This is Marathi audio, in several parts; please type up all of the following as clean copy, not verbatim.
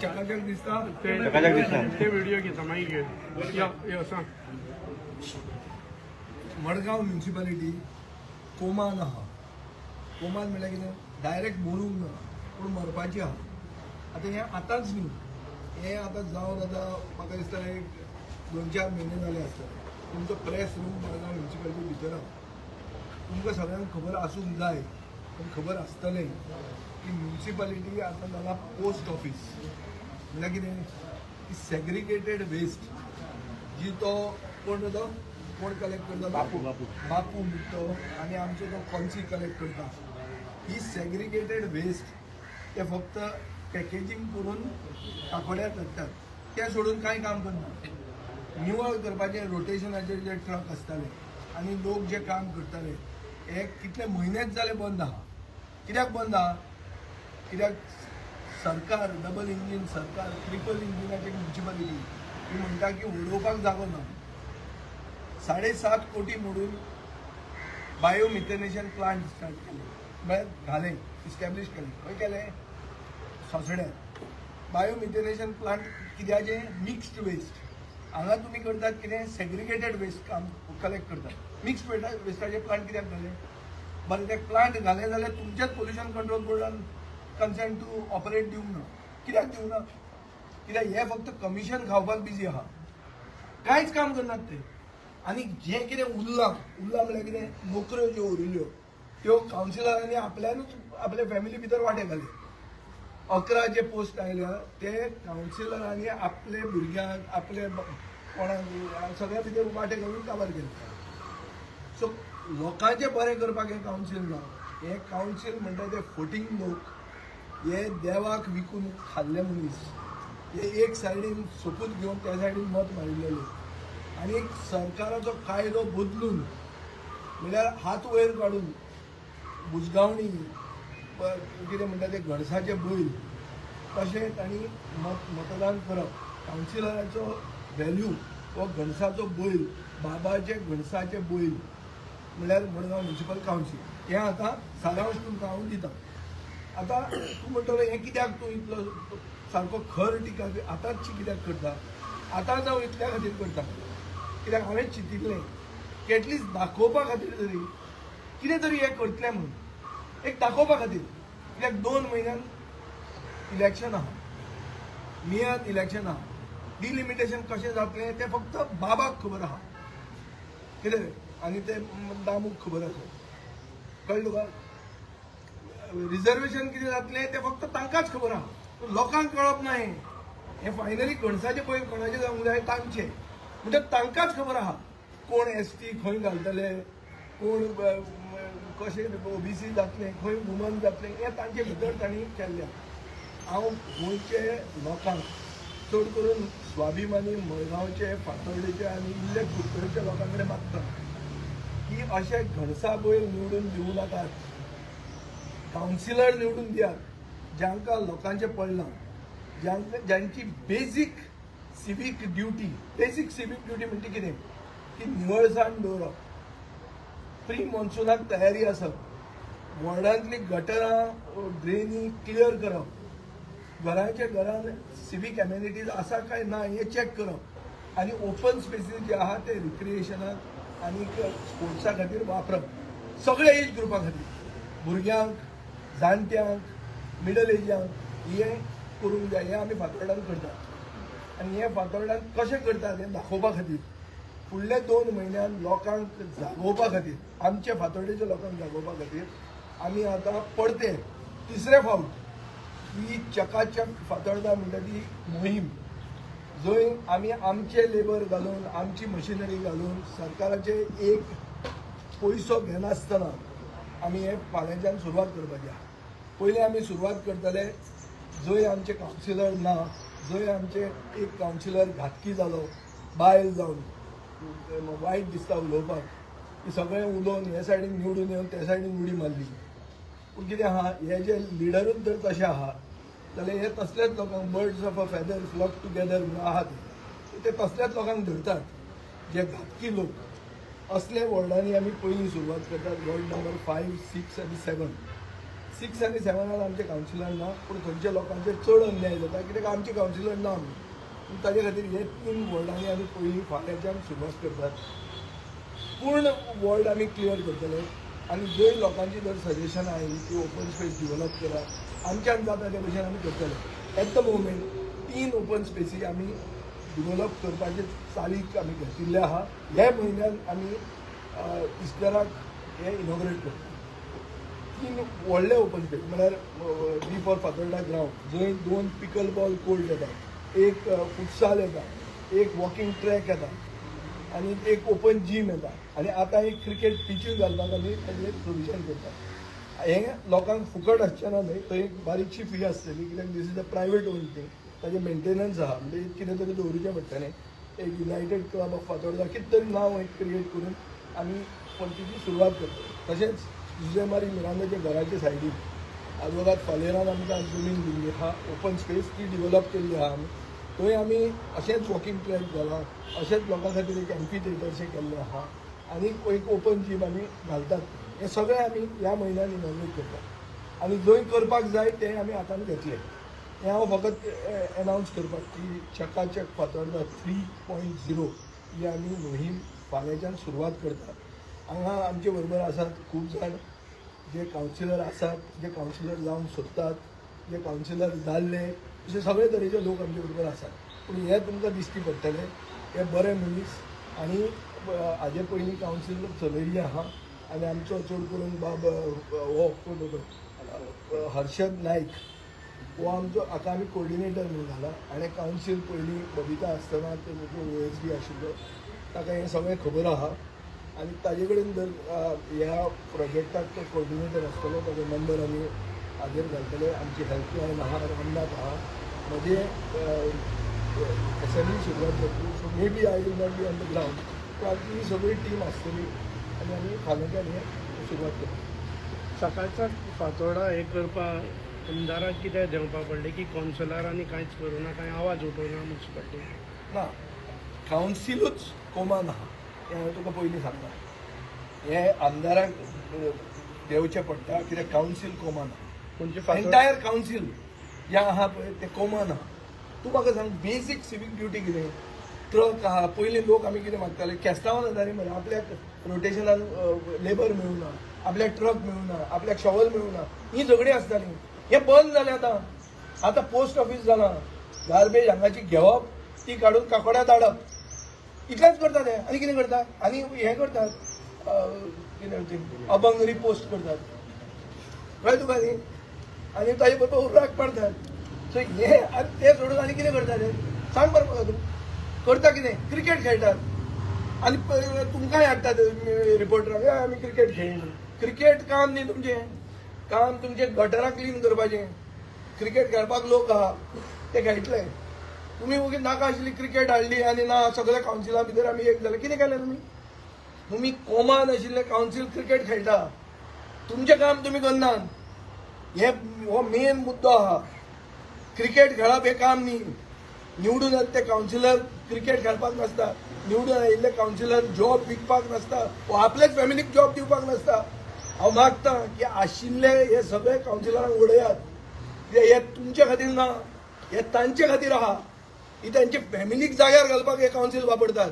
चकाचक दिसता ते व्हिडिओ घेता माहिती घे सांग. मडगांव म्युनिसिपालिटी कोमान आहा. कोमान म्हळ्यार कितें डायरेक्ट मरूंक ना पूण मरपाची आहा. आतां हें आतांच न्ही, हें आतां जावन आतां म्हाका दिसता एक 2-4 म्हयने जाले आसता. तुमचो प्रेस रूम मडगांव म्युनिसिपालिटी भितर आहा. तुमकां सगळ्यांक खबर आसूंक जाय आनी खबर आसतलें की म्युनिसिपालिटी आतां जाला पोस्ट ऑफिस. म्हळ्यार कितें की सेग्रिगेटेड वेस्ट जी तो कोण तो कोण कलेक्ट करता, बापू मिट्टो आनी आमचो तो कॉन्सी कलेक्ट करता. ही सेग्रिगेटेड वेस्ट ते फक्त पॅकेजींग करून काकोड्यार धाडटात. ते सोडून कांय काम करना. निवळ करपाचे रोटेशनाचे जे ट्रक आसताले आनी लोक जे काम करताले हे कितले म्हयनेच जाले बंद आहा. कित्याक बंद आहा? कित्याक सरकार डबल इंजीन सरकार ट्रिपल इंजिनाची म्युनिसिपालिटी ही म्हणटा की उडोवपाक जागो ना. 7.5 कोटी मोडून बायोमिथेनेशन प्लांट स्टार्ट केले, म्हळ्यार घाले इस्टॅब्लिश केले. खंय केले? सोसड्यार. बायोमिथेनेशन प्लांट कित्याचे? Mixed waste. हांगा तुमी करतात कितें सेग्रिगेटेड वेस्ट काम कलेक्ट करतात. मिक्स्ड वेस्टाचे प्लांट कित्याक घाले? बरें, ते प्लांट घाले जाल्यार तुमचेच पोल्युशन कंट्रोल बोर्डान कन्सेंट टू ऑपरेट दिवंक ना. कित्याक दिवंक ना? कित्याक हे फक्त कमिशन खावपाक बिजी आहा, कांयच काम करनात ते. आनी जें कितें उरलां म्हळ्यार कितें नोकऱ्यो ज्यो उरिल्ल्यो त्यो कावन्सिलरांनी आपल्यानूच आपले फॅमिली भितर वांटे घाले. 11 जे पोस्ट आयल्या ते कावन्सिलरांनी आपले भुरग्यांक आपले कोणाक सगळ्या भितर वांटे घालून काबार केले. सो लोकांचें बरें करपाक हें कावन्सील ना. हें कावन्सील म्हणटा ते फटींग लोक, हे देवाक विकून खाल्ले मनीस, हे एक सायडीन सोपूत घेवन त्या सायडीन मत मारिल्ले लोक. आनी सरकाराचो कायदो बदलून म्हळ्यार हात वयर काडून बुजगावणी कितें म्हणटा ते घणसाचे बैल तशें तांणी मतदान करप. कावन्सिलराचो व्हॅल्यू हो घणसाचो बैल, बाबाचे घणसाचे बैल म्हळ्यार मडगांव म्युनिसिपल कावन्सील. हें आतां सारांश तुमकां हांव दिता. आतां तूं म्हणटलो हें कित्याक तूं इतलो सारको खर टिका आतांची कित्याक करता? आतांच हांव इतल्या खातीर करता कित्याक हांवें चिंतिल्लें की एटलिस्ट दाखोवपा खातीर तरी कितें तरी हें करतलें म्हणून, एक दाखोवपा खातीर. कित्याक 2 म्हयन्यान इलेक्शन आहा, मेयात इलेक्शन आहा. डिलिमिटेशन कशें जातलें तें फक्त बाबाक खबर आहा, कितें आनी ते दामूक खबर आसा. कळ्ळें तुका? रिजर्वेशन कितें जातलें तें फक्त तांकांच खबर आहा, लोकांक कळप ना. हें फायनली घणसाचे पळय कोणाचे जावंक जाय तांचे, म्हणजे तांकांच खबर आहा कोण एसटी खंय घालतले, कोण कशें ओबीसी जातलें, खंय वुमन जातलें, हें तांचे भितर तांणी केल्लें. हांव गोंयचे लोकांक चड करून स्वाभिमानी मडगांवचे, फातर्डेचे आनी इल्ले कुडचड्याच्या लोकां कडेन मागता की अशे घणसा बैल निवडून दिवं नाकात. कावन्सिलर निवडून दियात जांकां लोकांचें पडलां, ज्यांची बेसीक सिवीक ड्युटी म्हणजे कितें की निवळसाण दवरप, प्री मॉन्सुनाक तयारी आसप, वॉर्डांतली गटरां ड्रेनी क्लियर करप, घराच्या घरान सिवीक एम्युनिटीज आसा काय ना हें चॅक करप, आनी ओपन स्पेसीस जे आहा ते रिक्रिएशनाक आनी स्पोर्ट्सा खातीर वापरप. सगळ्या एज ग्रुपा खातीर, भुरग्यांक, जाणट्यांक, मिडल एजांक हें करूंक जाय. हें आमी फातोर्डान करतात. आनी हें फातोर्डान कशें करतात हें दाखोवपा खातीर फुडले 2 म्हयन्यान लोकांक जागोवपा खातीर, आमच्या फातोर्डेच्या लोकांक जागोवपा खातीर आमी आतां परते 3रे फावट ही चकाचक फातोर्डा म्हणटा ती मोहीम, जंय आमी आमचे लेबर घालून आमची मशिनरी घालून सरकाराचे एक पयसो घेनासतना आमी हें फाल्यांच्यान सुरवात करपाची आहा. पयलीं आमी सुरवात करतले जंय आमचे कावन्सिलर ना, जंय आमचे एक कावन्सिलर घातकी जालो बायल जावन, वायट दिसता उलोवपाक, की सगळें उलोवन हे सायडीन निवडून येवन ते सायडीन उडी मारली. पूण कितें आहा, हे जे लिडरूच जर तशें आहा जाल्यार हे तसलेच लोकांक birds of a feather flock together म्हणून आहा ते तसल्याच लोकांक धरतात जे घातकी लोक. असले वॉर्डांनी आमी पयलीं सुरवात करतात, वॉर्ड नंबर 5, 6 आनी 7. 6 आनी 7 आमचे कावन्सिलर ना पूण थंयच्या लोकांचेर चड अन्याय जाता कित्याक आमचे कावन्सिलर ना आमी ताजे खातीर हे 3 वॉर्डांनी आमी पयलीं फाल्यांच्यान सुरवात करतात पूर्ण वॉर्ड आमी क्लियर करतले आनी जंय लोकांची जर सजेशन आयली की ओपन स्पेस डिवेलप करा आमच्यान जाता त्या भशेन आमी करतले एट द मोमेंट 3 ओपन स्पेसी आमी डिवेलप करपाचे चालीक आमी घेतिल्ले आहा ह्या म्हयन्यान आमी इस्टेराक हे इनॉग्रेट करता 3 व्हडले ओपन स्पेस म्हळ्यार डी फॉर फातोर्डा ग्रावंड जंय 2 पिकल बॉल कोर्ट येतात एक फुटसाल येता एक वॉकिंग ट्रॅक येता आनी एक ओपन जीम येता आनी आतां एक क्रिकेट पिचूय घालपाक आमी ताजें प्रोविजन करता हें लोकांक फुकट आसचें ना न्हय थंय एक बारीकशी फी आसतली कित्याक this is a private own thing ताजें मेंटेनन्स आहा म्हणजे कितें तरी दवरुचें पडटलें एक युनायटेड क्लब ऑफ फातोर्डा कितें तरी नांव एक क्रिएट करून आमी पंचीची सुरवात करता तशेंच जुजेमारी मिरांदाच्या घराचे सायडीक आजोगात फालेरान आमकां जमीन दिल्ली आहा ओपन स्पेस ती डिवेलप केल्ली आहा आमी थंय आमी अशेंच वॉकिंग ट्रॅक जाला अशेंच लोकां खातीर एक एम्फी थिएटरशें केल्लें आहा आनी एक ओपन जीम आमी घालतात हें सगळें आमी ह्या म्हयन्यान इनॉग्रेट करतात आनी जंय करपाक जाय तें आमी आतां घेतलें हें हांव फकत एनावन्स करपाक की चकाचक फातोर्डा 3.0 ही आमी मोहीम फाल्यांच्यान सुरवात करतात हांगा आमचे बरोबर आसात खूब जाण जे कावन्सिलर आसात जे कावन्सिलर जावंक सोदतात जे कावन्सिलर जाल्ले अशे सगळे तरेचे लोक आमचे बरोबर आसात पूण हे तुमकां दिश्टी पडटले हे बरे मनीस आनी हाजे पयलीं कावन्सिलर चलयल्ले आहा आनी आमचो चड करून बाब हो कोण हर्षद नायक हो आमचो हाका आमी कोऑर्डिनेटर म्हणून घाला आनी कावन्सील पयलीं बबिता आसतना तो OSD आशिल्लो ताका हें सगळें खबर आहा आनी ताजे कडेन जर ह्या प्रोजेक्टाक तो कोऑर्डिनेटर आसतलो ताजो नंबर आमी हाजेर घालतले आमची हेल्पलायन आहा रामनाथ आहा म्हजे SME सुरवात जातली so maybe I will not be on the ground पूण आमची ही सगळी टीम आसतली आनी आमी फाल्यांच्यान हें सुरवात करता सकाळचा फातोर्डा हे करपाक आमदाराक कितें देंवपा पडलें की कावन्सिलरांनी कांयच करूना कांय आवाज उठोवना मुन्सिपाल्टी ना कावन्सिलूच कोमान आहा हें हांवें तुका पयलीं सांगलां हें आमदाराक देंवचें पडटा कित्याक कावन्सील कोमान आहा म्हणजे एंटायर कावन्सील जे आहा पळय ते कोमान आहा तूं म्हाका सांग बेसीक सिवीक ड्युटी कितें ट्रक आहा पयलीं लोक आमी कितें मागताले केस्तांवान येतालीं मरे आपल्याक रोटेशनान लेबर मेळूना आपल्याक ट्रक मेळूना आपल्याक शॉवल मेळूना ही झगडीं आसतालीं हें बंद जालें आतां पोस्ट ऑफीस जालां गार्बेज हांगाची घेवप ती काडून काकोड्या धाडप इतलेंच करतात हे आनी कितें करतात आनी हें करतात कितें अभंग रिपोस्ट करतात कळ्ळें तुका न्ही आनी ताजे बरोबर उर्राक पडतात सो हे आनी ते सोडून आनी कितें करतात हे सांग बरें म्हाका तूं करता कितें क्रिकेट खेळटात आनी तुमकांय हाडटात रिपोर्टराक आमी क्रिकेट खेळ्ळी क्रिकेट काम न्ही तुमचें काम तुमचें गटरां क्लीन करपाचें क्रिकेट खेळपाक लोक आहा ते खेळटले तुमी ओगी नाका आशिल्ली क्रिकेट हाडली आनी ना सगळ्या कावन्सिला भितर आमी एक जाले कितें केलें तुमी कोमान आशिल्ले कावन्सील क्रिकेट खेळटा तुमचें काम तुमी करनात हो मेन मुद्दो आहा क्रिकेट खेळप हें काम न्ही निवडून येता ते कावन्सिलर क्रिकेट खेळपाक नासता निवडून आयिल्ले कावन्सिलर जॉब विकपाक नासता वो आपलेच फॅमिलीक जॉब दिवपाक नासता हांव मागतां की आशिल्ले हे सगळे कावन्सिलरांक उडयात हे तुमचे खातीर ना हे तांचे खातीर आहा ही तांचे फॅमिलीक जाग्यार घालपाक हे कावन्सील वापरतात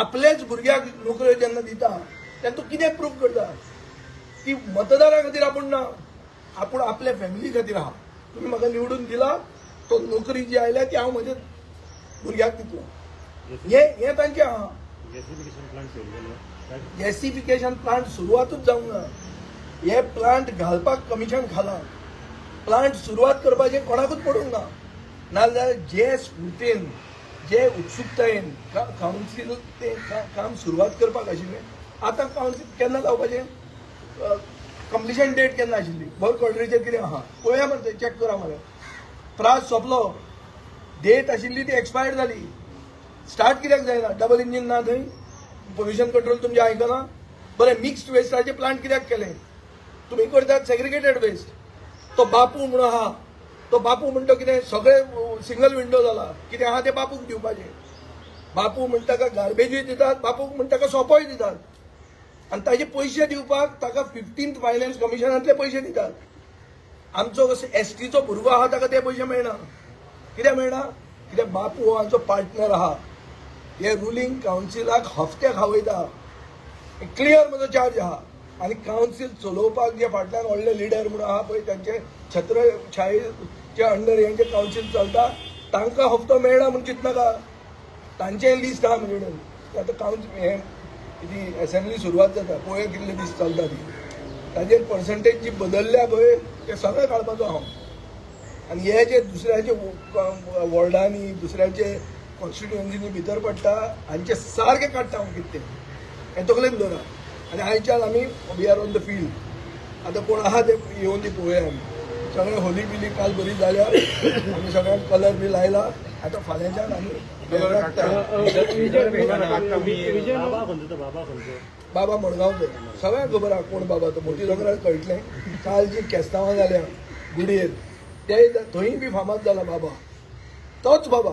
आपलेच भुरग्याक नोकऱ्यो जेन्ना दिता तेन्ना तूं कितें प्रूफ करता की मतदारां खातीर आपूण ना आपूण आपल्या फॅमिली खातीर आहा तुमी म्हाका निवडून दिला तो नोकरी जी आयल्या ती हांव म्हज्या भुरग्याक दितलो हें तांचें आहा गॅसिफिकेशन प्लांट सुरवातूच जावंक ना हे प्लांट घालपाक कमिशन खाला प्लांट सुरवात करपाचें कोणाकूच पडूंक ना नाजाल्यार जे स्फूर्तेन जे उत्सुकतायेन कावन्सील तें काम सुरवात करपाक आशिल्लें आतां कावन्सील केन्ना जावपाचें कंप्लिशन डेट केन्ना आशिल्ली वर्क ऑर्डरीचेर कितें आहा पळोवया मरे चॅक करा मरे प्रास सोंपलो डेट आशिल्ली ती एक्सपायर्ड जाली स्टार्ट कित्याक जायना डबल इंजीन ना थंय पोल्युशन कंट्रोल तुमचें आयकना बरें मिक्स्ड वेस्टाचे प्लांट कित्याक केले तुमी करतात सेग्रिगेटेड वेस्ट तो बापू म्हणून आहा तो बापू म्हणटा कितें सगळे सिंगल विंडो जाला कितें आहा तें बापूक दिवपाचें बापू म्हणटा ताका गार्बेजूय दितात बापूक म्हणटा ताका सोंपोय दितात आनी ताजे पयशे दिवपाक ताका 15th फायनान्स कमिशनांतले पयशे दितात आमचो एसटीचो भुरगो आहा ताका ते पयशे मेळना. कित्याक मेळना? कित्याक बापू हो आमचो पार्टनर आहा. हे रुलींग कावन्सिलाक हफ्ते खावयता. क्लियर म्हजो चार्ज आहा. आनी कावन्सील चलोवपाक जे फाटल्यान व्हडले लिडर म्हणून आहा पळय तांचे छत्रछायेच्या अंडर हेंचे कावन्सील चलता तांकां हफ्तो मेळना म्हूण चिंतनाका. तांचें लिस्ट आहा म्हजे कडेन. आतां कावन्सील हें ती असेंब्ली सुरवात जाता पळय कितले दीस चलता ती. ताजेर पर्संटेज जी बदलल्या पळय ते सगळें काडपाचो हांव. आनी हे जे दुसऱ्याचे वॉर्डांनी दुसऱ्याचे कॉन्स्टिट्युएन्सीनी भितर पडटा हांचे सारके काडटा हांव कितें तें. हें तकलेन दवरा. आनी आयच्यान आमी we are on the field. आतां कोण आहा ते येवन ती पळोवया आमी. सगळें होली बिली काल बरी जाल्या. आमी सगळ्यांक कलर बी लायला. आतां फाल्यांच्यान आमी बाबा मडगांवकर सगळ्यांक खबर आहा कोण बाबा तो. मोठी दोंगरार कळटलें. काल जी केस्तांवां जाल्या गुडयेर ते थंय बी फामाद जाला बाबा. तोच बाबा.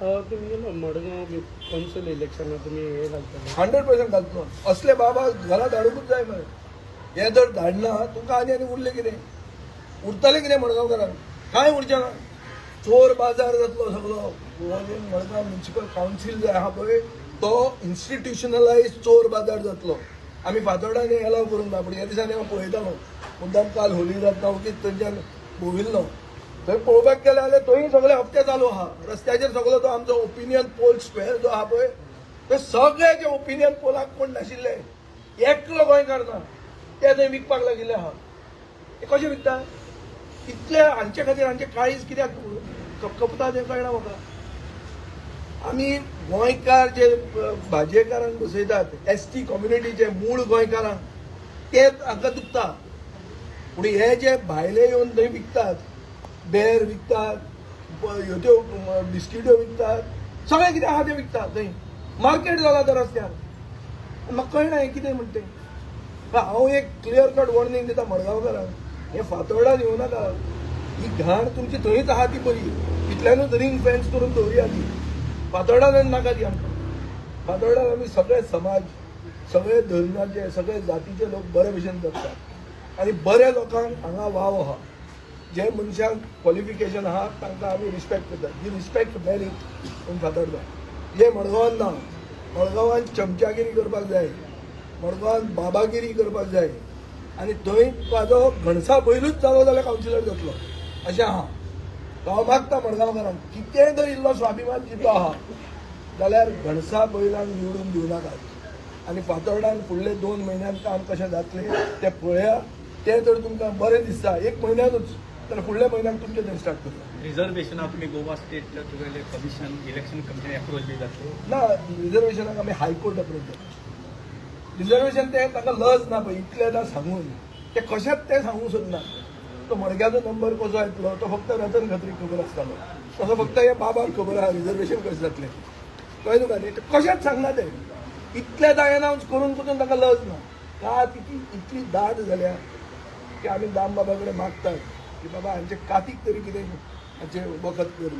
तुम्ही मडगांव कौन्सिल इलेक्शनात तुम्ही हे घालता 100% घालतलो. असले बाबा घरात हाडूंकूच जाय मरे. हे जर धाडना तुमकां आनी उरलें कितें? उरतलें कितें मडगांवकारांक? कांय उरचें ना. चोर बाजार जातलो सगळो. हो जे मडगांव म्युनिसिपल कावन्सील जाय आहा पळय तो इन्स्टिट्युशनलायज चोर बाजार जातलो. आमी फातोर्डांनी एलाव करूंक ना. पूण ह्या दिसांनी हांव पळयतालो मुद्दाम काल होली जातना ओगीच थंयच्यान भोंविल्लो. थंय पळोवपाक गेले जाल्यार थंय सगळे हप्ते चालू आहा. रस्त्याचेर सगळो तो आमचो ओपिनियन पोल स्क्वेअर जो आहा पळय ते सगळे जे ओपिनियन पोलाक कोण नाशिल्ले एकलो गोंयकार ना ते थंय विकपाक लागिल्ले आहा. ते कशें विकता? इतले हांचे खातीर हांचे काळीज कित्याक कपता तें कळना म्हाका. आमी गोंयकार जे भाजयेकारांक बसयतात एसटी कम्युनिटीचे मूळ गोंयकारांक ते हांकां दुखता. पूण हे जे भायले येवन थंय विकतात बेर विकतात ह्यो बिस्किट्यो विकतात सगळें कितें आहा तें विकतात थंय. मार्केट जाला त्या रस्त्यार. म्हाका कळना हें कितें म्हणटा तें. हांव एक क्लियर कट वॉर्निंग दिता मडगांवकारांक हे फातोर्डान येवं नाका. ही घाण तुमची थंयच आहा ती बरी. इतल्यानूच रिंग फेन्स करून दवरया ती. फातोर्डान नाका ती आमकां. फातोर्डान आमी सगळे समाज सगळे धर्माचे सगळे जातीचे लोक बरे भशेन जगतात. आनी बरे लोकांक हांगा वाव आहा. जे मनशांक क्वॉलिफिकेशन आहा तांकां आमी रिस्पेक्ट करतात. ही रिस्पेक्ट मेळ्ळी पूण फातोर्डा. जे मडगांवान ना. मडगांवान चमचागिरी करपाक जाय. मडगांवान बाबागिरी करपाक जाय. आनी थंय ताजो घणसा पयलूच जालो जाल्यार कावन्सिलर जातलो अशें आहा. हांव मागता मडगांवकारांक कितेंय जर इल्लो स्वाभिमान जितो आहा जाल्यार घणसा बैलांक निवडून दिवनाकात. आनी फातोर्डान फुडले 2 म्हयन्यान काम कशें जातलें तें पळया. तें जर तुमकां बरें दिसता 1 म्हयन्यानूच जाल्यार फुडल्या म्हयन्याक तुमचें थंय स्टार्ट करता. रिजर्वेशनाक तुम्ही गोवा स्टेट तुगेले कमिशन इलेक्शन कमिशन अप्रोच बी जातलो ना रिजर्वेशनाक आमी हायकोर्ट अप्रोच करता. रिजर्वेशन ते ताका लज ना पळय इतलेदां सांगून ते कशेंच ते सांगूंक सोदना. तो मडग्याचो नंबर कसो येतलो तो फक्त रतन खत्रीक खबर आसतालो. तसो फक्त हे बाबाक खबर आहा रिजर्वेशन कशें जातलें. कळ्ळें तुका न्ही. ते कशेंच सांगना ते. इतलेदां एनावन्स करून पसून ताका लज ना. का ती इतली दाट जाल्या की आमी दाम बाबा कडेन मागतात की बाबा हांचे कातीक तरी कितें हांचे वखद कर.